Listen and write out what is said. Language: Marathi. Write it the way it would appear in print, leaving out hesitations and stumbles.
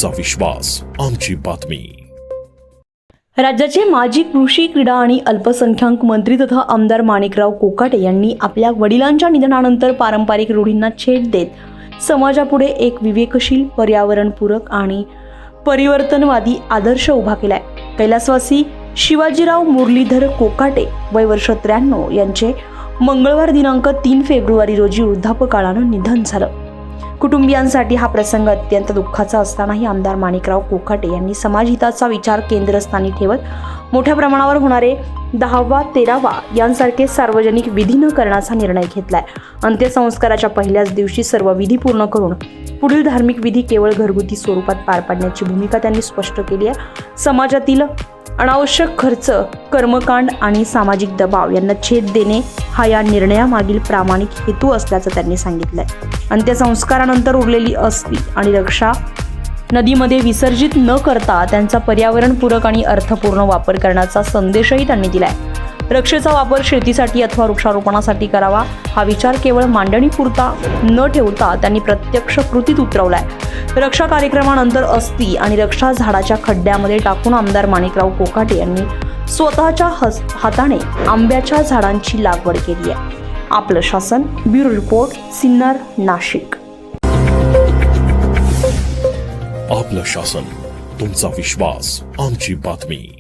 तुमचा विश्वास, आमची बातमी। राज्याचे माजी कृषी, क्रीडा आणि अल्पसंख्याक मंत्री तथा आमदार माणिकराव कोकाटे यांनी आपल्या वडिलांच्या निधनानंतर पारंपरिक रूढींना छेद देत समाजापुढे एक विवेकशील, पर्यावरणपूरक आणि परिवर्तनवादी आदर्श उभा केलाय। कैलासवासी शिवाजीराव मुरलीधर कोकाटे वय वर्ष 93 यांचे मंगळवार दिनांक 3 फेब्रुवारी रोजी वृद्धापकाळानं निधन झालं। कुटुंबियांसाठी हा प्रसंग अत्यंत दुःखाचा असतानाही आमदार माणिकराव कोकाटे यांनी समाजहिताचा विचार केंद्रस्थानी ठेवत मोठ्या प्रमाणावर होणारे 10वा 13वा यांसारखे सार्वजनिक विधी न करण्याचा निर्णय घेतलाय। अंत्यसंस्काराच्या पहिल्याच दिवशी सर्व विधी पूर्ण करून पुढील धार्मिक विधी केवळ घरगुती स्वरूपात पार पाडण्याची भूमिका त्यांनी स्पष्ट केली आहे। समाजातील अनावश्यक खर्च, कर्मकांड आणि सामाजिक दबाव यांना छेद देणे हा या निर्णयामागील प्रामाणिक हेतू असल्याचं त्यांनी सांगितलंय। अंत्यसंस्कारानंतर उरलेली अस्थी आणि रक्षा नदीमध्ये विसर्जित न करता त्यांचा पर्यावरणपूरक आणि अर्थपूर्ण वापर करण्याचा संदेशही त्यांनी दिलाय। रक्षेचा वापर शेतीसाठी अथवा वृक्षारोपणासाठी करावा हा विचार केवळ मांडणीपुरता न ठेवता त्यांनी प्रत्यक्ष कृतीत उतरवलाय। रक्षा कार्यक्रमानंतर अस्थी आणि रक्षा झाडाच्या खड्ड्यामध्ये टाकून आमदार माणिकराव कोकाटे यांनी स्वतःच्या हाताने आंब्याच्या झाडांची लागवड केली आहे। आपलं शासन, ब्युरो रिपोर्ट, सिन्नर, नाशिक। आपलं शासन, तुमचा विश्वास, आमची बातमी।